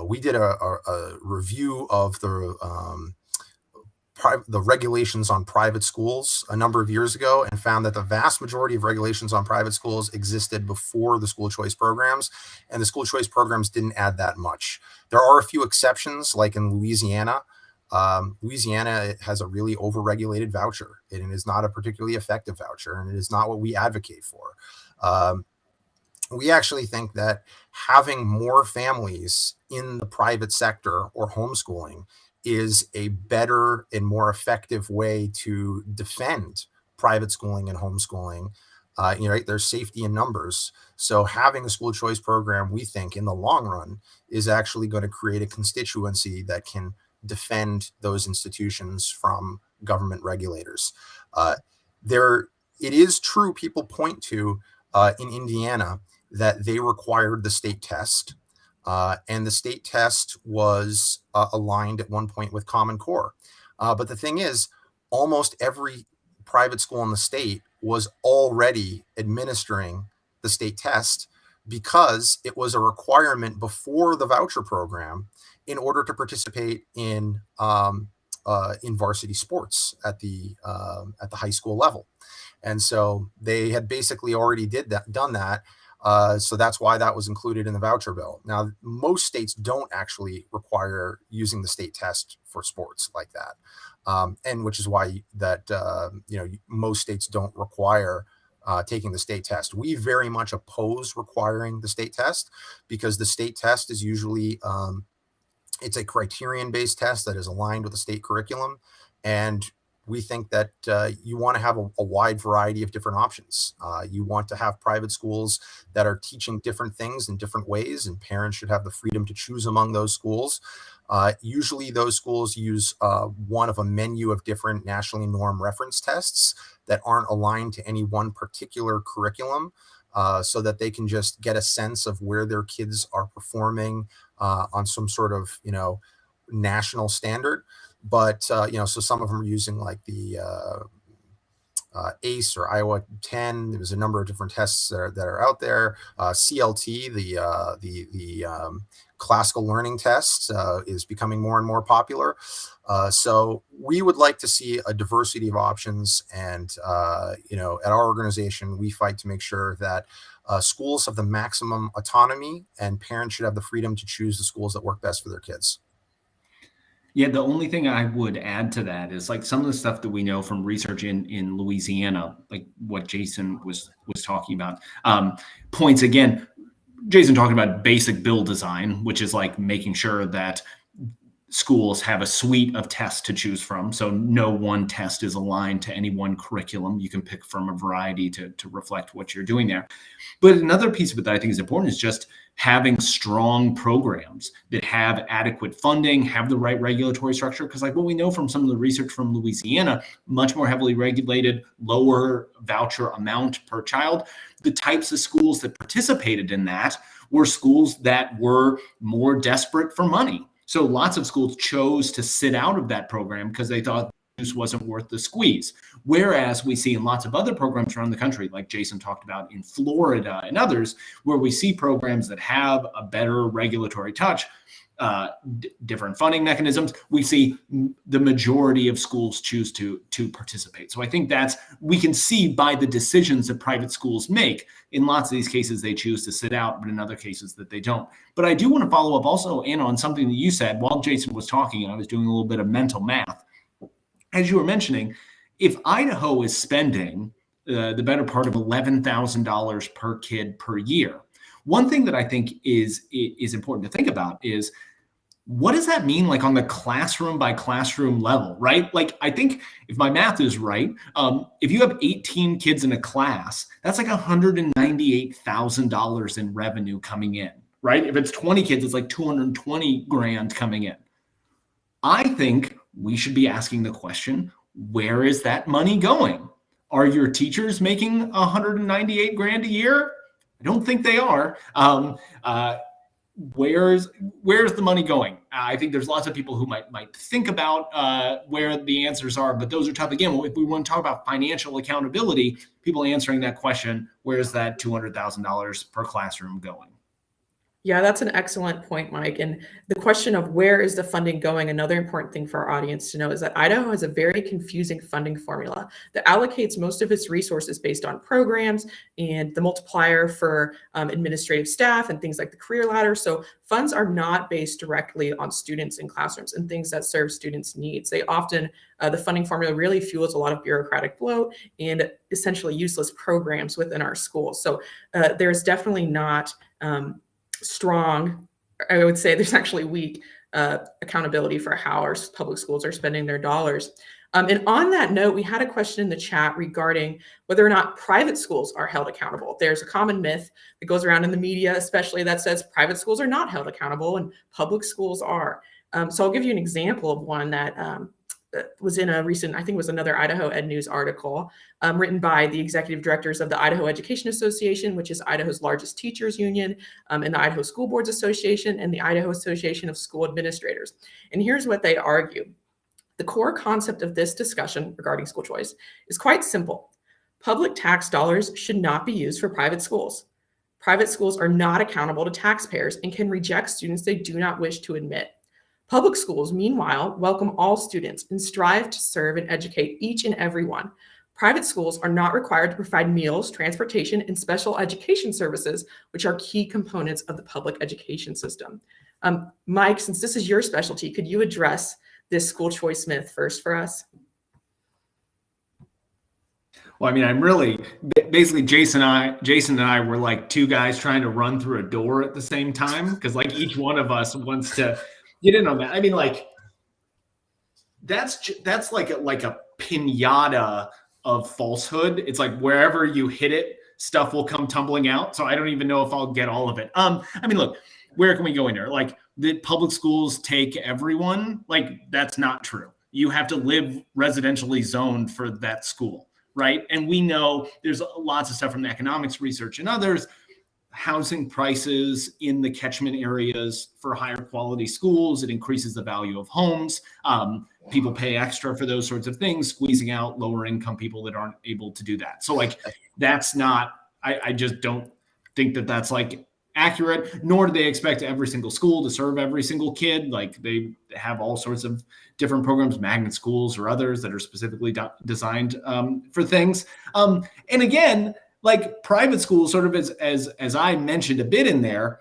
We did a review of the regulations on private schools a number of years ago, and found that the vast majority of regulations on private schools existed before the school choice programs, and the school choice programs didn't add that much. There are a few exceptions, like in Louisiana. Louisiana has a really overregulated voucher, and it is not a particularly effective voucher, and it is not what we advocate for. We actually think that having more families in the private sector or homeschooling is a better and more effective way to defend private schooling and homeschooling. Right, there's safety in numbers. So having a school choice program, we think in the long run, is actually going to create a constituency that can defend those institutions from government regulators. It is true, people point to in Indiana that they required the state test, and the state test was aligned at one point with Common Core. But the thing is, almost every private school in the state was already administering the state test, because it was a requirement before the voucher program in order to participate in varsity sports at the high school level. And so they had basically already done that. So that's why that was included in the voucher bill. Now, most states don't actually require using the state test for sports like that, and which is why that most states don't require taking the state test. We very much oppose requiring the state test, because the state test is usually it's a criterion-based test that is aligned with the state curriculum, and we think that you want to have a wide variety of different options. You want to have private schools that are teaching different things in different ways, and parents should have the freedom to choose among those schools. Usually those schools use one of a menu of different nationally normed reference tests that aren't aligned to any one particular curriculum, so that they can just get a sense of where their kids are performing on some sort of, national standard. But, so some of them are using like the ACE or Iowa 10. There's a number of different tests that are out there. CLT, the classical learning test, is becoming more and more popular. So we would like to see a diversity of options. And, at our organization, we fight to make sure that schools have the maximum autonomy, and parents should have the freedom to choose the schools that work best for their kids. Yeah, the only thing I would add to that is like some of the stuff that we know from research in Louisiana, like what Jason was talking about, points again. Jason talking about basic bill design, which is like making sure that schools have a suite of tests to choose from. So no one test is aligned to any one curriculum. You can pick from a variety to reflect what you're doing there. But another piece of it that I think is important is just having strong programs that have adequate funding, have the right regulatory structure. Because like what we know from some of the research from Louisiana, much more heavily regulated, lower voucher amount per child. The types of schools that participated in that were schools that were more desperate for money. So lots of schools chose to sit out of that program because they thought the juice wasn't worth the squeeze. Whereas we see in lots of other programs around the country, like Jason talked about in Florida and others, where we see programs that have a better regulatory touch, different funding mechanisms, we see the majority of schools choose to participate. So I think we can see by the decisions that private schools make. In lots of these cases, they choose to sit out, but in other cases that they don't. But I do want to follow up also, Anna, on something that you said while Jason was talking, and I was doing a little bit of mental math. As you were mentioning, if Idaho is spending the better part of $11,000 per kid per year, one thing that I think is important to think about is, what does that mean like on the classroom by classroom level, right? Like I think if my math is right, if you have 18 kids in a class, that's like $198,000 in revenue coming in, right? If it's 20 kids, it's like 220 grand coming in. I think we should be asking the question, where is that money going? Are your teachers making 198 grand a year? I don't think they are. Where's the money going? I think there's lots of people who might think about where the answers are, but those are tough. Again, if we want to talk about financial accountability, people answering that question, where's that $200,000 per classroom going? Yeah, that's an excellent point, Mike. And the question of where is the funding going, another important thing for our audience to know is that Idaho has a very confusing funding formula that allocates most of its resources based on programs and the multiplier for administrative staff and things like the career ladder. So funds are not based directly on students in classrooms and things that serve students' needs. They often, the funding formula really fuels a lot of bureaucratic bloat and essentially useless programs within our schools. So there's definitely not strong, I would say there's actually weak accountability for how our public schools are spending their dollars. And on that note, we had a question in the chat regarding whether or not private schools are held accountable. There's a common myth that goes around in the media, especially, that says private schools are not held accountable and public schools are. So I'll give you an example of one that was in a recent, I think it was another Idaho Ed News article written by the executive directors of the Idaho Education Association, which is Idaho's largest teachers union, and the Idaho School Boards Association, and the Idaho Association of School Administrators. And here's what they argue. The core concept of this discussion regarding school choice is quite simple. Public tax dollars should not be used for private schools. Private schools are not accountable to taxpayers and can reject students they do not wish to admit. Public schools, meanwhile, welcome all students and strive to serve and educate each and every one. Private schools are not required to provide meals, transportation, and special education services, which are key components of the public education system. Mike, since this is your specialty, could you address this school choice myth first for us? Well, I mean, I'm really basically Jason and I were like two guys trying to run through a door at the same time, because like each one of us wants to get in on that. I mean, like that's like a pinata of falsehood. It's like wherever you hit it, stuff will come tumbling out. So I don't even know if I'll get all of it. I mean, look, where can we go in there? Like, the public schools take everyone? Like, that's not true. You have to live residentially zoned for that school, right? And we know there's lots of stuff from the economics research and others. Housing prices in the catchment areas for higher quality schools, it increases the value of homes. People pay extra for those sorts of things, squeezing out lower income people that aren't able to do that. So like, that's not, I just don't think that that's like accurate, nor do they expect every single school to serve every single kid. Like, they have all sorts of different programs, magnet schools or others that are specifically designed for things. And again, like, private schools, sort of as I mentioned a bit in there,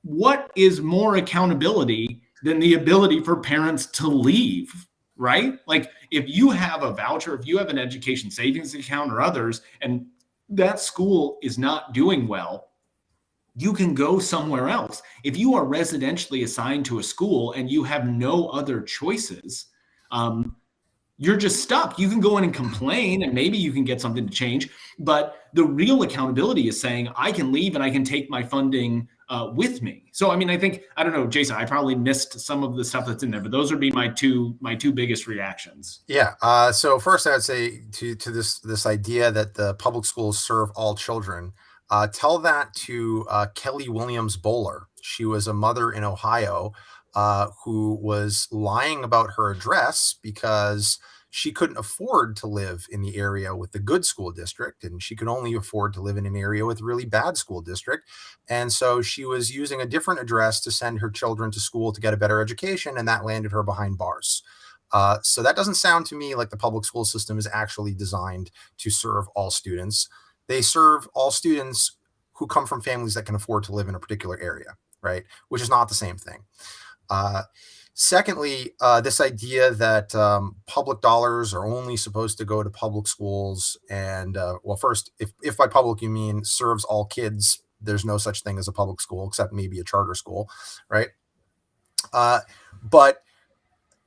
what is more accountability than the ability for parents to leave, right? Like, if you have a voucher, if you have an education savings account or others, and that school is not doing well, you can go somewhere else. If you are residentially assigned to a school and you have no other choices, you're just stuck. You can go in and complain, and maybe you can get something to change. But the real accountability is saying, I can leave and I can take my funding with me. So, I mean, I don't know, Jason, I probably missed some of the stuff that's in there, but those would be my two biggest reactions. Yeah. So first, I would say to this idea that the public schools serve all children. Tell that to Kelly Williams Bowler. She was a mother in Ohio who was lying about her address because she couldn't afford to live in the area with the good school district, and she could only afford to live in an area with really bad school district. And so she was using a different address to send her children to school to get a better education, and that landed her behind bars. So that doesn't sound to me like the public school system is actually designed to serve all students. They serve all students who come from families that can afford to live in a particular area, right? Which is not the same thing. Secondly, this idea that public dollars are only supposed to go to public schools, and well, first, if by public you mean serves all kids, there's no such thing as a public school except maybe a charter school, right? But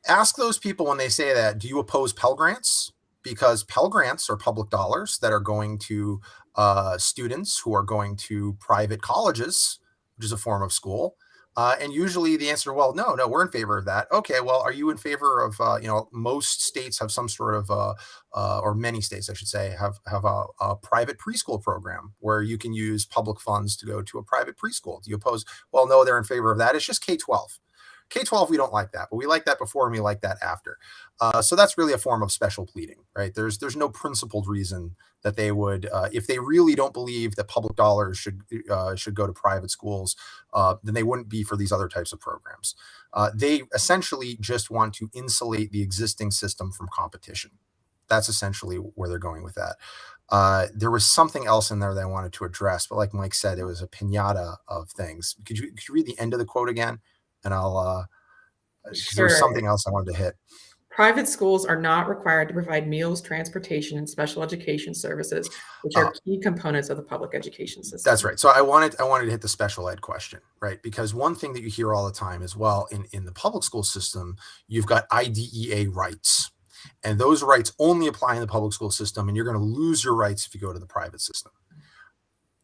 ask those people when they say that, do you oppose Pell Grants? Because Pell Grants are public dollars that are going to students who are going to private colleges, which is a form of school. And usually the answer, well, no, we're in favor of that. Okay, well, are you in favor of, most states have some sort of, or many states, I should say, have a private preschool program where you can use public funds to go to a private preschool. Do you oppose? Well, no, they're in favor of that. It's just K-12. K-12, we don't like that, but we like that before and we like that after. So that's really a form of special pleading, right? There's no principled reason that they would, if they really don't believe that public dollars should go to private schools, then they wouldn't be for these other types of programs. They essentially just want to insulate the existing system from competition. That's essentially where they're going with that. There was something else in there that I wanted to address, but like Mike said, it was a piñata of things. Could you read the end of the quote again? And I'll, Sure. There's something else I wanted to hit. Private schools are not required to provide meals, transportation, and special education services, which are key components of the public education system. That's right. So I wanted to hit the special ed question, right? Because one thing that you hear all the time as well in the public school system, you've got IDEA rights, and those rights only apply in the public school system, and you're going to lose your rights if you go to the private system.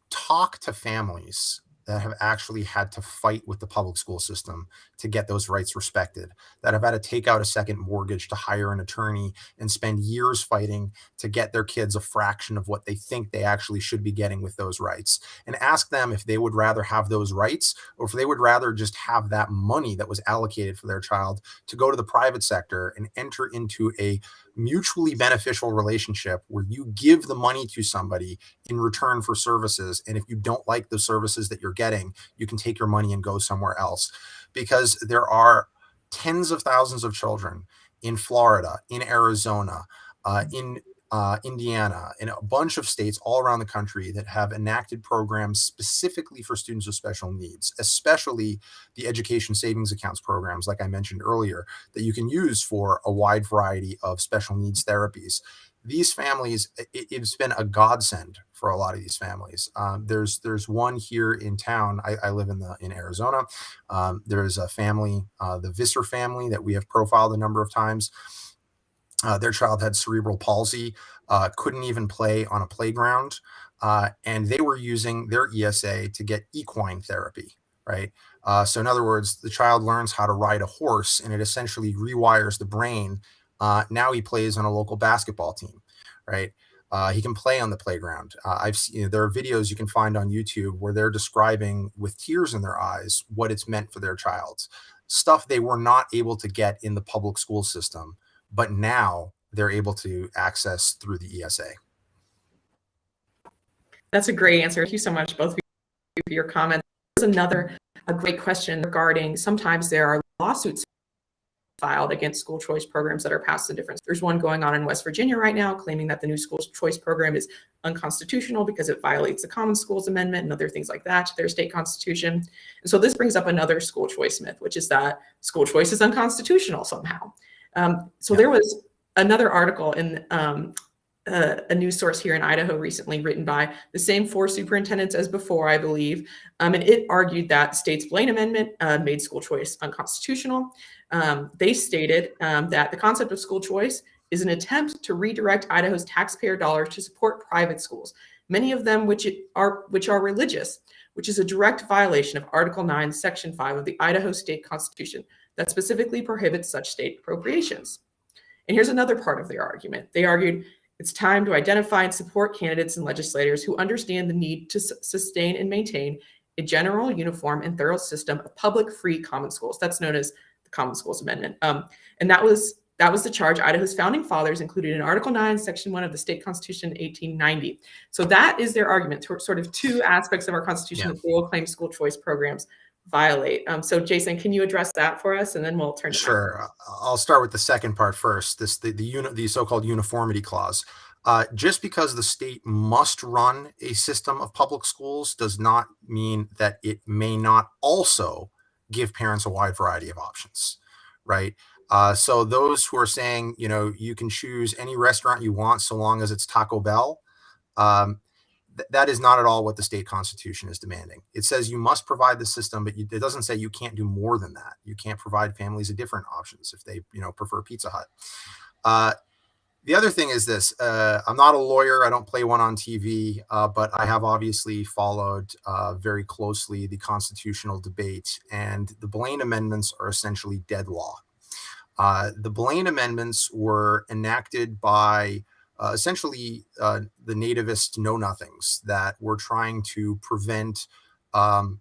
Talk to families that have actually had to fight with the public school system to get those rights respected, that have had to take out a second mortgage to hire an attorney and spend years fighting to get their kids a fraction of what they think they actually should be getting with those rights. And ask them if they would rather have those rights or if they would rather just have that money that was allocated for their child to go to the private sector and enter into a mutually beneficial relationship where you give the money to somebody in return for services. And if you don't like the services that you're getting, you can take your money and go somewhere else. Because there are tens of thousands of children in Florida, in Arizona, in Indiana, in a bunch of states all around the country that have enacted programs specifically for students with special needs, especially the education savings accounts programs, like I mentioned earlier, that you can use for a wide variety of special needs therapies. These families, it's been a godsend for a lot of these families. There's one here in town. I live in Arizona. There's a family, the Visser family, that we have profiled a number of times. Their child had cerebral palsy, couldn't even play on a playground, and they were using their ESA to get equine therapy, right? So in other words, the child learns how to ride a horse, and it essentially rewires the brain. Now he plays on a local basketball team, right? He can play on the playground. I've seen, there are videos you can find on YouTube where they're describing with tears in their eyes what it's meant for their child. Stuff they were not able to get in the public school system, but now they're able to access through the ESA. That's a great answer. Thank you so much, both of you, for your comments. There's a great question regarding sometimes there are lawsuits filed against school choice programs that are passed in different. There's one going on in West Virginia right now claiming that the new school choice program is unconstitutional because it violates the Common Schools Amendment and other things like that to their state constitution. And so this brings up another school choice myth, which is that school choice is unconstitutional somehow. There was another article in a news source here in Idaho recently written by the same 4 superintendents as before, I believe. And it argued that the state's Blaine Amendment made school choice unconstitutional. They stated that the concept of school choice is an attempt to redirect Idaho's taxpayer dollars to support private schools, many of them which are religious, which is a direct violation of Article 9, Section 5 of the Idaho State Constitution that specifically prohibits such state appropriations. And here's another part of their argument. They argued it's time to identify and support candidates and legislators who understand the need to sustain and maintain a general, uniform, and thorough system of public, free common schools. That's known as the Common Schools Amendment. And that was the charge Idaho's founding fathers included in Article 9, Section 1 of the state constitution in 1890. So that is their argument, sort of 2 aspects of our constitution that they will claim school choice programs violate. So Jason, can you address that for us? And then we'll turn to Sure. I'll start with the second part first, the so-called uniformity clause. Just because the state must run a system of public schools does not mean that it may not also give parents a wide variety of options, right? So those who are saying, you can choose any restaurant you want so long as it's Taco Bell, that is not at all what the state constitution is demanding. It says you must provide the system, but it doesn't say you can't do more than that. You can't provide families a different options if they, prefer Pizza Hut. The other thing is this, I'm not a lawyer. I don't play one on TV, but I have obviously followed very closely the constitutional debate, and the Blaine amendments are essentially dead law. The Blaine amendments were enacted by essentially the nativist know-nothings that were trying to prevent, in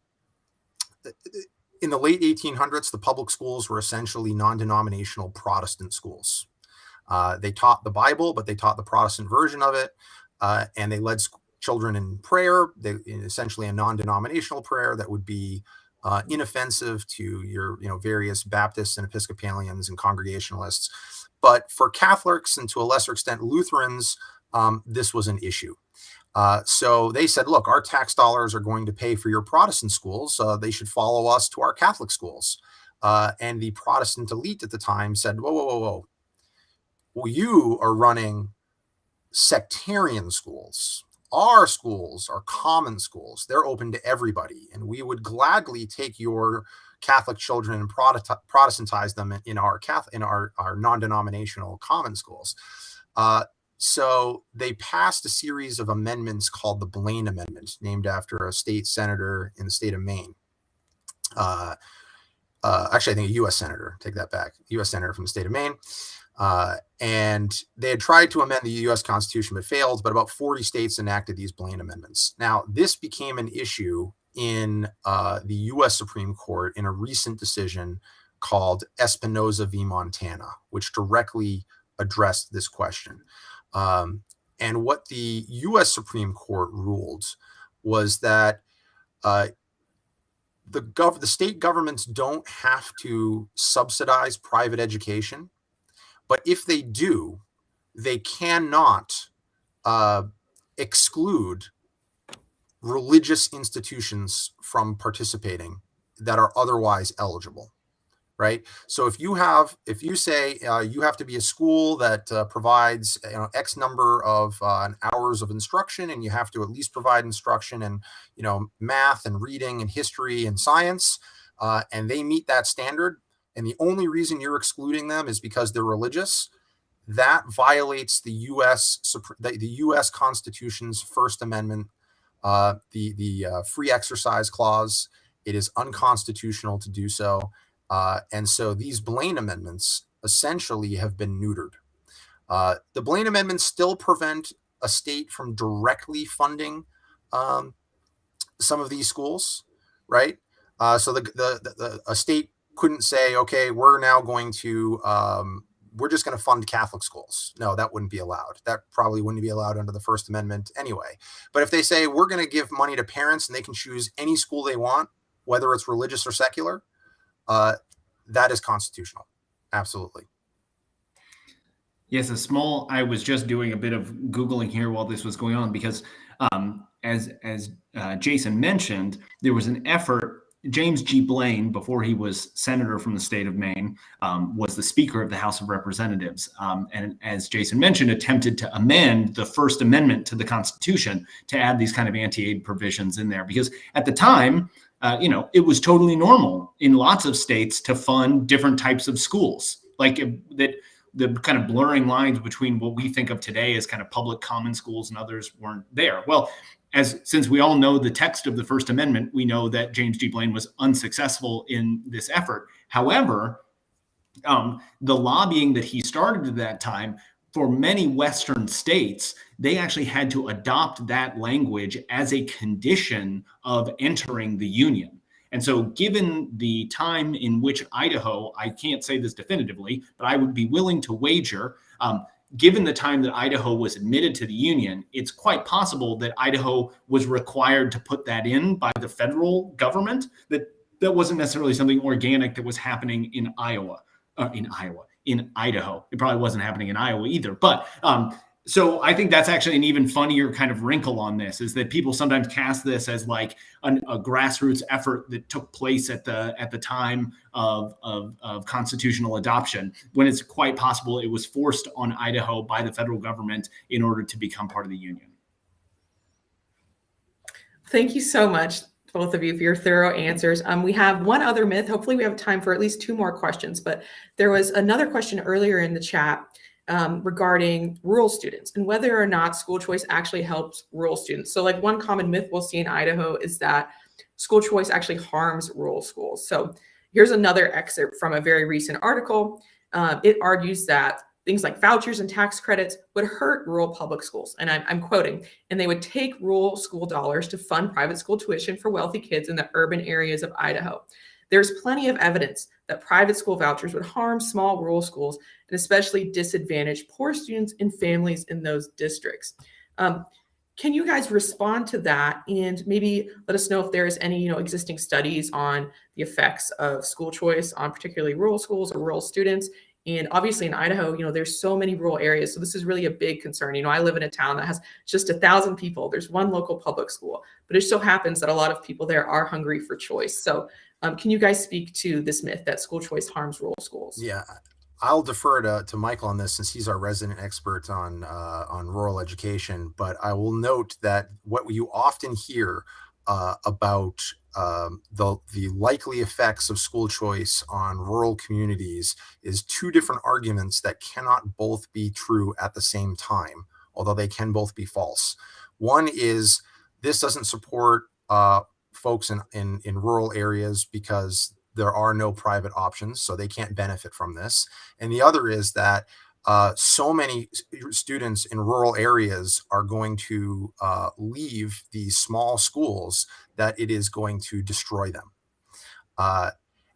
the late 1800s, the public schools were essentially non-denominational Protestant schools. They taught the Bible, but they taught the Protestant version of it, and they led children in prayer, essentially a non-denominational prayer that would be inoffensive to your various Baptists and Episcopalians and Congregationalists. But for Catholics and to a lesser extent Lutherans, this was an issue. So they said, look, our tax dollars are going to pay for your Protestant schools. They should follow us to our Catholic schools. And the Protestant elite at the time said, whoa. Well, you are running sectarian schools. Our schools are common schools. They're open to everybody. And we would gladly take your Catholic children and Protestantize them in our non-denominational common schools. So they passed a series of amendments called the Blaine Amendment, named after a state senator in the state of Maine. Actually, I think a U.S. senator, take that back, U.S. senator from the state of Maine. And they had tried to amend the U.S. Constitution, but failed. But about 40 states enacted these Blaine Amendments. Now, this became an issue in the U.S. Supreme Court in a recent decision called Espinoza v. Montana, which directly addressed this question. And what the U.S. Supreme Court ruled was that the state governments don't have to subsidize private education, but if they do, they cannot exclude religious institutions from participating that are otherwise eligible, right? So if you say you have to be a school that provides X number of hours of instruction, and you have to at least provide instruction in math and reading and history and science, and they meet that standard, and the only reason you're excluding them is because they're religious, that violates the U.S. Constitution's First Amendment, the free exercise clause. It is unconstitutional to do so. And so these Blaine amendments essentially have been neutered. The Blaine amendments still prevent a state from directly funding some of these schools, right? So a state couldn't say, okay, we're now going to, we're just going to fund Catholic schools. No, that wouldn't be allowed. That probably wouldn't be allowed under the First Amendment anyway. But if they say we're going to give money to parents and they can choose any school they want, whether it's religious or secular, that is constitutional. Absolutely. Yes, I was just doing a bit of Googling here while this was going on, because as Jason mentioned, there was an effort. James G. Blaine, before he was senator from the state of Maine, was the Speaker of the House of Representatives. And as Jason mentioned, attempted to amend the First Amendment to the Constitution to add these kind of anti-aid provisions in there. Because at the time, it was totally normal in lots of states to fund different types of schools. Like that, the kind of blurring lines between what we think of today as kind of public common schools and others weren't there. Well, since we all know the text of the First Amendment, we know that James G. Blaine was unsuccessful in this effort. However, the lobbying that he started at that time, for many Western states, they actually had to adopt that language as a condition of entering the Union. And so given the time in which Idaho, I can't say this definitively, but I would be willing to wager, given the time that Idaho was admitted to the Union, it's quite possible that Idaho was required to put that in by the federal government. That wasn't necessarily something organic that was happening in Idaho. It probably wasn't happening in Iowa either. But so I think that's actually an even funnier kind of wrinkle on this, is that people sometimes cast this as like a grassroots effort that took place at the time of constitutional adoption, when it's quite possible it was forced on Idaho by the federal government in order to become part of the Union. Thank you so much, both of you, for your thorough answers. We have one other myth. Hopefully we have time for at least 2 more questions, but there was another question earlier in the chat regarding rural students and whether or not school choice actually helps rural students. So like one common myth we'll see in Idaho is that school choice actually harms rural schools. So here's another excerpt from a very recent article. It argues that things like vouchers and tax credits would hurt rural public schools. And I'm quoting, and they would take rural school dollars to fund private school tuition for wealthy kids in the urban areas of Idaho. There's plenty of evidence that private school vouchers would harm small rural schools and especially disadvantage poor students and families in those districts. Can you guys respond to that and maybe let us know if there is any existing studies on the effects of school choice on particularly rural schools or rural students? And obviously in Idaho, there's so many rural areas. So this is really a big concern. I live in a town that has just 1,000 people. There's one local public school, but it so happens that a lot of people there are hungry for choice. So can you guys speak to this myth that school choice harms rural schools? Yeah, I'll defer to Michael on this since he's our resident expert on rural education. But I will note that what you often hear about the likely effects of school choice on rural communities is 2 different arguments that cannot both be true at the same time, although they can both be false. One is this doesn't support folks in rural areas because there are no private options, so they can't benefit from this. And the other is that so many students in rural areas are going to leave these small schools that it is going to destroy them.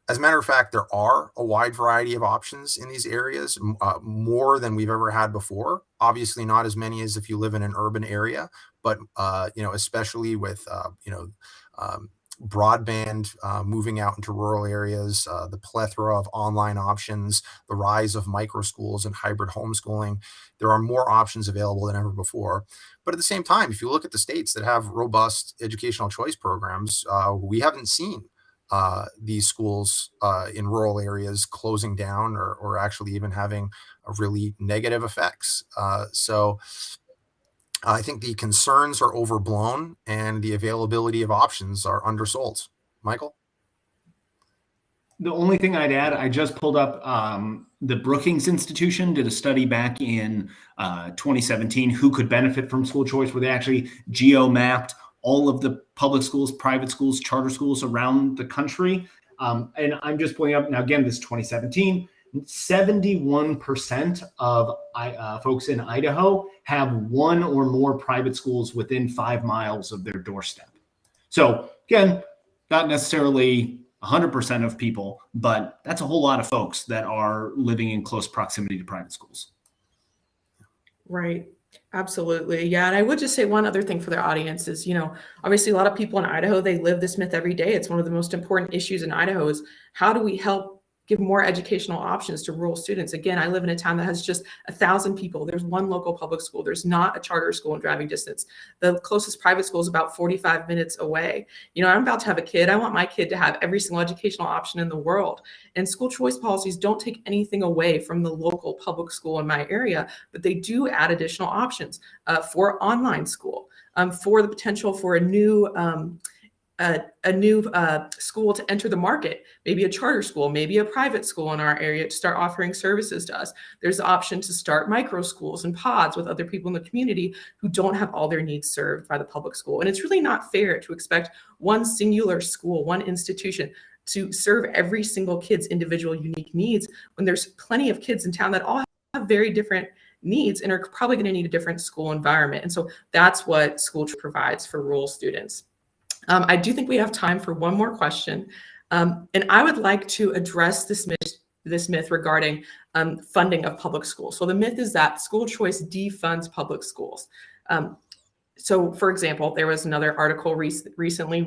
As a matter of fact, there are a wide variety of options in these areas, more than we've ever had before. Obviously not as many as if you live in an urban area, but especially with broadband moving out into rural areas, the plethora of online options, the rise of micro schools and hybrid homeschooling. There are more options available than ever before. But at the same time, if you look at the states that have robust educational choice programs, we haven't seen these schools in rural areas closing down or actually even having a really negative effects. So I think the concerns are overblown and the availability of options are undersold. Michael? The only thing I'd add, I just pulled up the Brookings Institution did a study back in 2017, who could benefit from school choice, where they actually geo-mapped all of the public schools, private schools, charter schools around the country. And I'm just pulling up, now again, this is 2017, 71% of folks in Idaho have one or more private schools within 5 miles of their doorstep. So again, not necessarily 100% of people, but that's a whole lot of folks that are living in close proximity to private schools. Right. Absolutely. Yeah. And I would just say one other thing for their audience is, obviously a lot of people in Idaho, they live this myth every day. It's one of the most important issues in Idaho is how do we help give more educational options to rural students? Again, I live in a town that has just 1,000 people. There's one local public school. There's not a charter school in driving distance. The closest private school is about 45 minutes away. I'm about to have a kid. I want my kid to have every single educational option in the world. And school choice policies don't take anything away from the local public school in my area, but they do add additional options for online school, for the potential for a new school to enter the market, maybe a charter school, maybe a private school in our area to start offering services to us. There's the option to start micro schools and pods with other people in the community who don't have all their needs served by the public school. And it's really not fair to expect one singular school, one institution to serve every single kid's individual unique needs when there's plenty of kids in town that all have very different needs and are probably going to need a different school environment. And so that's what school provides for rural students. I do think we have time for one more question. And I would like to address this myth regarding funding of public schools. So the myth is that school choice defunds public schools. So for example, there was another article recently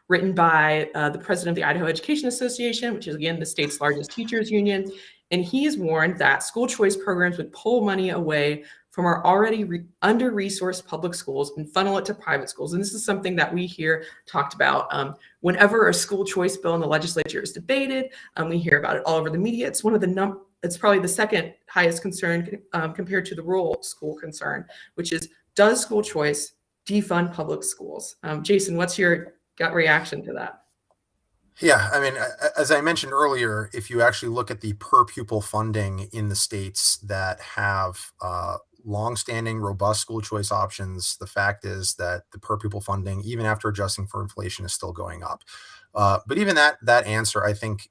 written by the president of the Idaho Education Association, which is again the state's largest teachers union. And he's warned that school choice programs would pull money away from our already under-resourced public schools and funnel it to private schools. And this is something that we hear talked about whenever a school choice bill in the legislature is debated. We hear about it all over the media. It's one of the it's probably the second highest concern compared to the rural school concern, which is, does school choice defund public schools? Jason, what's your gut reaction to that? Yeah, I mean, as I mentioned earlier, if you actually look at the per pupil funding in the states that have longstanding, robust school choice options, the fact is that the per pupil funding, even after adjusting for inflation, is still going up. But even that answer, I think,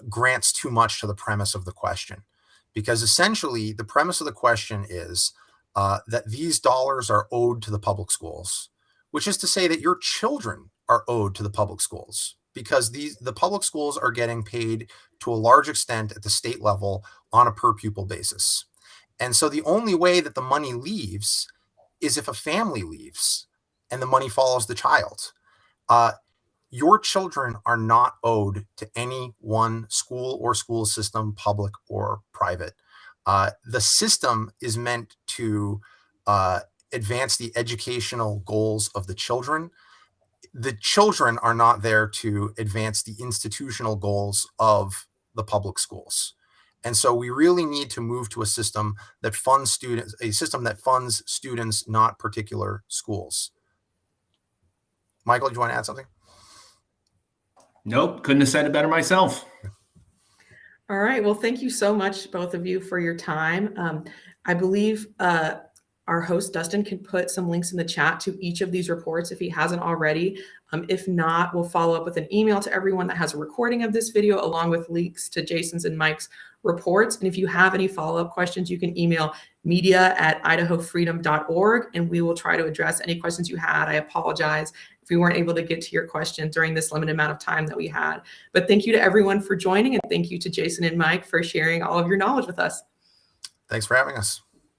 grants too much to the premise of the question, because essentially the premise of the question is that these dollars are owed to the public schools, which is to say that your children are owed to the public schools, because the public schools are getting paid to a large extent at the state level on a per pupil basis. And so the only way that the money leaves is if a family leaves and the money follows the child. Your children are not owed to any one school or school system, public or private. The system is meant to advance the educational goals of the children. The children are not there to advance the institutional goals of the public schools. And so we really need to move to a system that funds students, not particular schools. Michael, do you want to add something? Nope, couldn't have said it better myself. All right. Well, thank you so much, both of you, for your time. I believe our host, Dustin, can put some links in the chat to each of these reports if he hasn't already. If not, we'll follow up with an email to everyone that has a recording of this video, along with links to Jason's and Mike's reports. And if you have any follow-up questions, you can email media@idahofreedom.org, and we will try to address any questions you had. I apologize if we weren't able to get to your question during this limited amount of time that we had. But thank you to everyone for joining, and thank you to Jason and Mike for sharing all of your knowledge with us. Thanks for having us.